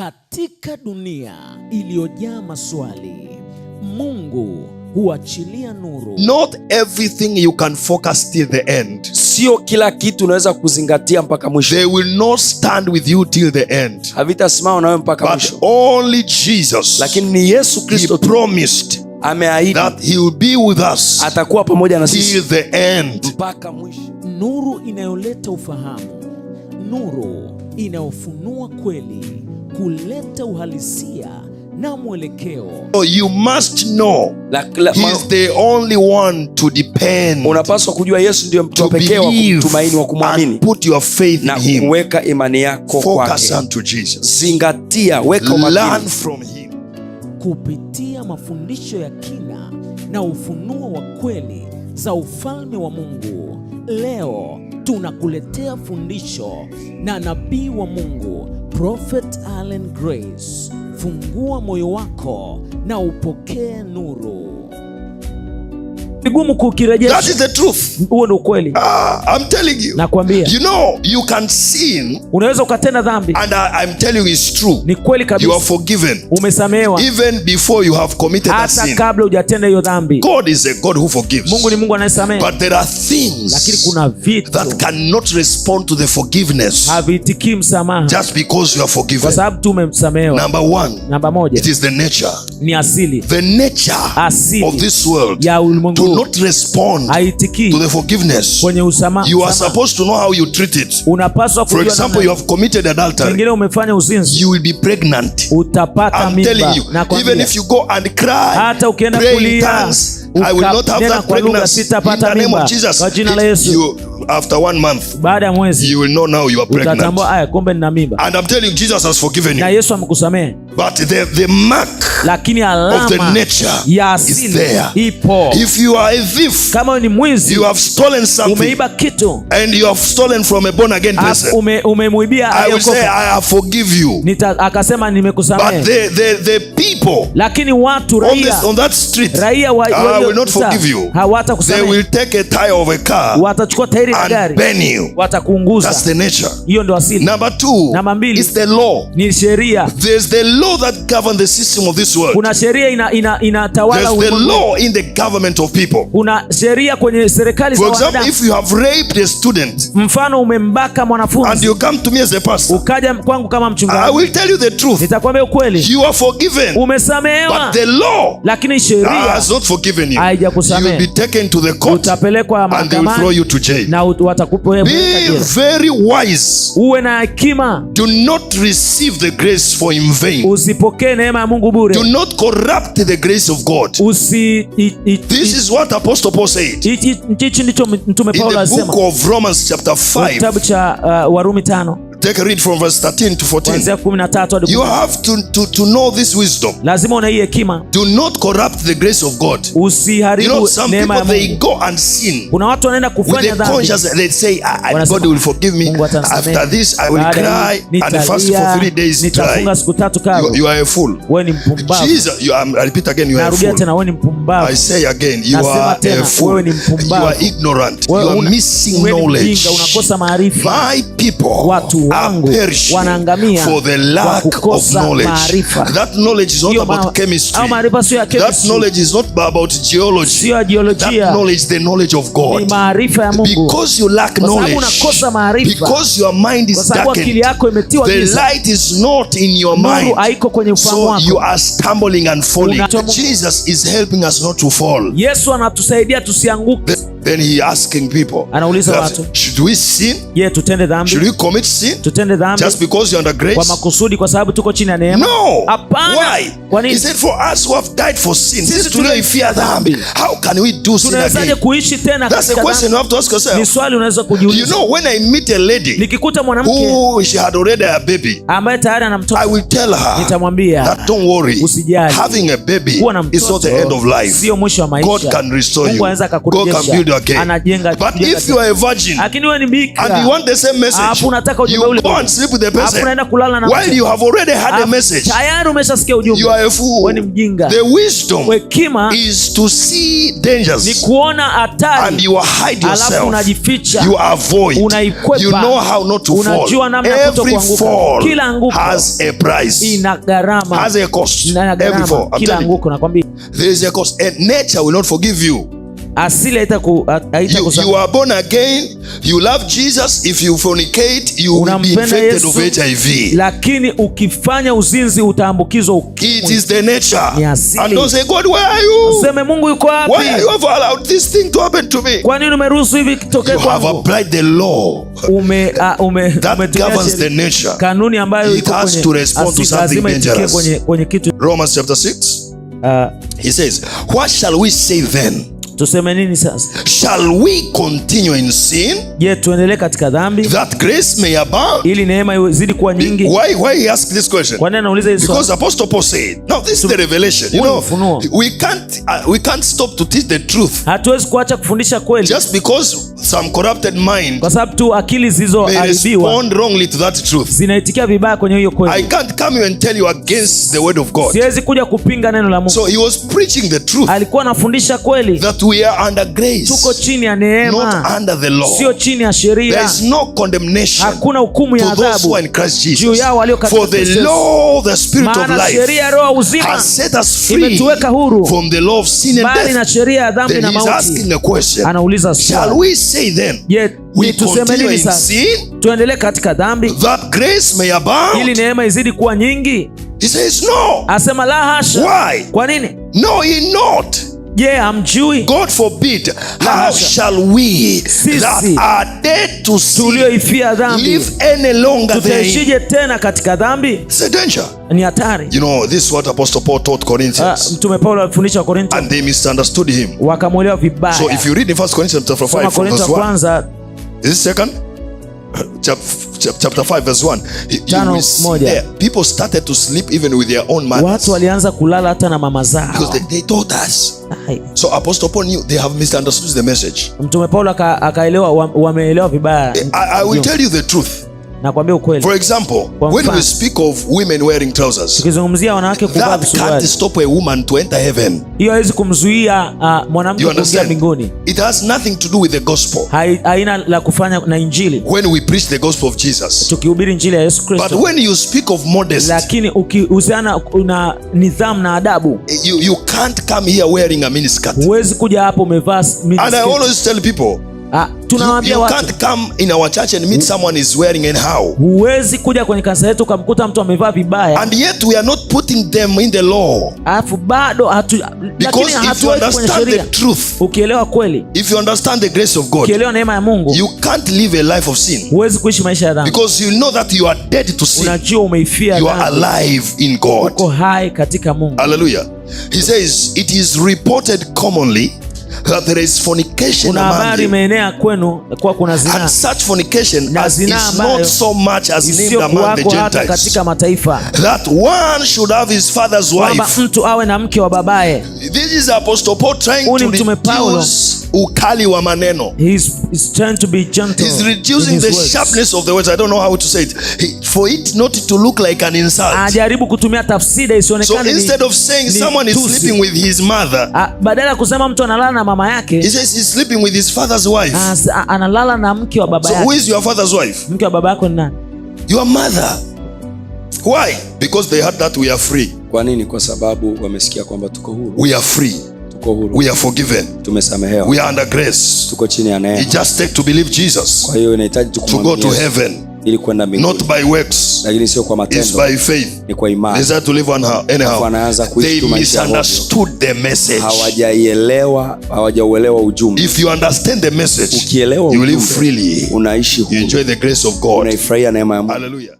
Katika dunia iliyojaa maswali, Mungu huachilia nuru. Not everything you can focus till the end. Sio kila kitu unaweza kuzingatia mpaka mwisho. They will not stand with you till the end. Havitasimama nawe mpaka mwisho. But only Jesus. Lakini ni Yesu Kristo promised ameahidi that he will be with us. Atakuwa pamoja na sisi till the end. Mpaka mwisho. Nuru inayoleta ufahamu, nuru inayofunua kweli, kuleta uhalisia na mwelekeo. So you must know he is the only one to depend. Unapaswa kujua Yesu ndiye mtu pekee wa kutumaini, wa kumwamini. Put your faith in him. Kuweka imani yako kwake. Focus unto Jesus. Zingatia, weka umakini. Learn from him. Kupitia mafundisho ya kina na ufunuo wa kweli za ufalme wa Mungu, leo tunakuletea fundisho na nabii wa Mungu Prophet Allen Grace. Fungua moyo wako na upokee nuru. Vigumu kukirejesha. That is the truth. Huo ndio ukweli. I'm telling you. Nakwambia. You know, you can sin. Unaweza ukatenda dhambi. And I'm telling you it's true. Ni kweli kabisa. You are forgiven. Umesamehewa. Even before you have committed a sin. Hata kabla hujatenda hiyo dhambi. God is a God who forgives. Mungu ni Mungu anayesamehe. But there are things. Lakini kuna vitu that cannot respond to the forgiveness. Havitikii msamaha. Just because you are forgiven. Kwa sababu tumemsamehewa. Number one. Namba moja. It is the nature. Ni asili. The nature asili of this world. Ya ulimwengu. To not respond to the forgiveness. Kwenye usamaha. You are supposed to know how you treat it. Unapaswa kujua. For example, you have committed adultery. Pengine umefanya uzinzi. You will be pregnant. Utapata mimba. I'm telling you. Even if you go and cry. Hata ukienda kulia. I will not have that pregnancy. In the name of Jesus. Kwa jina la Yesu. After 1 month. Baada ya mwezi. You will know now you are pregnant. Utatambua kumbe nina mimba. And I'm telling you, Jesus has forgiven you. Na Yesu amekusamehe. But the mark. Lakini alama of the nature ya asili is there. Ipo. If you are a thief. Kama ni mwizi. You have stolen something. Umeiba kitu. And you have stolen from a born again person. Umemuibia. I will say I forgive you. Akasema nimekusamehe. But the people. Lakini watu raia. On that street. Raia I will not forgive you. Hawatakusamehe. They will take a tire of a car. Watachukua tairi ya gari. And burn you. Watakuunguza. That's the nature. Hiyo ndio asili. Number 2. Namba 2. It's the law. Ni sheria. There's the law that governs the system of this world. Kuna sheria inatawala ulimwengu. There's the law in the government of people. Kuna sheria kwenye serikali za wanadamu. For example, if you have raped a student. Mfano umembaka mwanafunzi. And you come to me as a pastor. Ukaja kwangu kama mchungaji. I will tell you the truth. Nitakwambia ukweli. You are forgiven. Umesamehewa. But the law. Lakini sheria has not forgiven you. Haijakusamehe. You will be taken to the court. Utapelekwa mahakamani. And they will throw you to jail. Na watakupa. Be very wise. Uwe na hekima. Do not receive the grace for in vain. Usipokee neema ya Mungu bure. Do not corrupt the grace of God. This is what Apostle Paul said. Hichi ndicho mtume Paulo alisema. In the book of Romans chapter 5. Kitabu cha Warumi 5. Take a read from verse 13 to 14. You have to know this wisdom. Lazima una hii hekima. Do not corrupt the grace of God. Usiharibu neema ya Mungu. They go and sin. Kuna watu wanaenda kufanya dhambi. They say God will forgive me. After this I will cry and fast for 3 days. Nitafunga siku 3 kavu. You are a fool. Wewe ni mpumbavu. Jesus, I repeat again, you are a fool. Narudia tena, wewe ni mpumbavu. I say again, you are a fool. Wewe ni mpumbavu. You are ignorant. You are missing knowledge. Unakosa maarifa. My people watu wangu wanaangamia for the lack of knowledge. That knowledge is not about chemistry. That knowledge is not about geology. That knowledge, the knowledge of God. Because you lack knowledge, because your mind is darkened, the light is not in your mind, so you are stumbling and falling. Jesus is helping us not to fall. Yesu anatusaidia tusianguke. Then he asking people, anauliza watu, should we sin? Tutende dhambi? Should we commit sin? Tutende dhambi just because you're under grace? Kwa makusudi, kwa sababu tuko chini ya neema? No. Hapana. Why? Kwa nini? He said for us who have died for sin. Sisi tulioifia dhambi. How can we do sin again? Kuishi tena? That's a question you have to ask yourself. Ni swali unaweza kujiuliza. You know, when I meet a lady, nikikuta mwanamke who she had already a baby, ambaye tayari ana mtoto, I will tell her, nitamwambia that don't worry, usijali, having a baby is not the end of life. Sio mwisho wa maisha. God can restore you. God can build again. anajenga. But if you are a virgin lakini wewe ni bikira and you want the same message, alafu unataka ujumbe ule, you go and sleep with the person unaenda kulala na while you have already had a message. Tayari umeshasikia ujumbe. You are a fool. Wewe ni mjinga. The wisdom hekima is to see dangers, ni kuona hatari, and you hide yourself. Alafu unajificha, you avoid, unaikwepa, you know how not to fall. Every fall kila anguko has a price, ina gharama, has a cost. Every fall, kila anguko nakwambia there is a cost, and nature will not forgive you. Asili you are born again, you love Jesus. If you fornicate, you will be infected of HIV. Lakini ukifanya uzinzi utaambukizwa ukimwi. It is the nature. And don't say, God, where are you? Sema Mungu yuko wapi? Why are you have allowed this thing to happen to me? Kwa nini umeruhusu hivi kitokee kwangu? You have applied the law that governs the nature. Kanuni ambayo it has to respond to something dangerous. Kwenye kitu. Romans chapter 6. He says, what shall we say then? Tuseme nini sasa? Shall we continue in sin? Je, tuendelee katika dhambi that grace may abound? Ili neema izidi kuwa nyingi. Why he asked this question? Kwa nini anauliza hili swali? Because Apostle Paul said, now this is the revelation. You know, we can't stop to teach the truth. Hatuwezi kuacha kufundisha kweli. Just because some corrupted mind kwa sababu tu akili zilizoharibiwa respond wrongly to that truth, zinaitikia vibaya kwenye hiyo kweli. I can't come here and tell you against the word of God. Siwezi kuja kupinga neno la Mungu. So he was preaching the truth. Alikuwa anafundisha kweli. That we are under grace. Tuko chini ya neema. Not under the law. Sio chini ya sheria. There is no condemnation. Hakuna hukumu ya adhabu. To those who are in Christ Jesus. Juu yao walio katika For the law, the spirit of life, sheria roho uzima has set us free imetuweka huru from the law of sin and death. Na sheria ya dhambi na mauti. He's asking a question. Anauliza swali. Shall we say then? We continue in sin, tuendelee katika dhambi, that grace may abound, ili neema izidi kuwa nyingi? He says no. Asema la hasha. Why? Kwa nini? No, he not. Je, hamjui? God forbid. How shall we that are dead to sin live any longer therein? Tutaishije tena katika dhambi? It's a danger. Ni hatari. You know, this is what Apostle Paul taught Corinthians. Mtume Paulo alifundisha Korintho. And they misunderstood him. Wakamuelewa vibaya. So if you read in 1 Corinthians chapter 5 from verse 1. Is it second? Chapter 5 verse 1. You will see there, people started to sleep even with their own mothers. Watu walianza kulala hata na mama zao. Because they taught us. So Apostle Paul knew they have misunderstood the message. Mtume Paulo akaelewa, wameelewa vibaya. I will tell you the truth. Nakwambia ukweli. For example, when we speak of women wearing trousers, tukizungumzia wanawake kuvaa visuali, that can't stop a woman to enter heaven. Hiyo haiwezi kumzuia mwanamke kuingia mbinguni. It has nothing to do with the gospel. Haina la kufanya na injili. When we preach the gospel of Jesus, tukihubiri injili ya Yesu Kristo. But when you speak of modesty, lakini ukihusiana na nidhamu na adabu, you can't come here wearing a miniskirt. Huwezi kuja hapo umevaa miniskirt. And I always tell people, you can't come in our church and meet someone is wearing anyhow. Huwezi kuja kwenye kanisa letu ukamkuta mtu amevaa vibaya. And yet we are not putting them in the law. Alafu bado because if you understand the truth, ukielewa kweli, if you understand the grace of God, ukielewa neema ya Mungu, you can't live a life of sin. Huwezi kuishi maisha ya dhambi. Because you know that you are dead to sin. Unajua umeifia dhambi. You are alive in God. Uko hai katika Mungu. Hallelujah. He says it is reported commonly that there is fornication among you. And such fornication as is not so much as named among the Gentiles, that one should have his father's wife. This is Apostle Paul trying to reduce ukali wa maneno. He's trying to be gentle. He's reducing the sharpness of the words. I don't know how to say it. For it not to look like an insult. So instead of saying someone is sleeping with his mother, he says he's sleeping with his father's wife. So who is your father's wife? Your mother. Why? Because they heard that we are free. Kwa nini? Kwa sababu wamesikia kwamba tuko huru. We are free. Tuko huru. We are forgiven. Tumesamehewa. We are under grace. Tuko chini ya neema. It just take to believe Jesus. Kwa hiyo inahitaji to go to heaven. Ili kwenda mbinguni. Not by works. Lakini sio kwa matendo. It's by faith. Ni kwa imani. They start to live anyhow. They misunderstood the message. Hawajauelewa ujumbe. If you understand the message, ukielewa you live freely. Unaishi huru. You enjoy the grace of God. Unaifurahia neema ya Mungu. Hallelujah.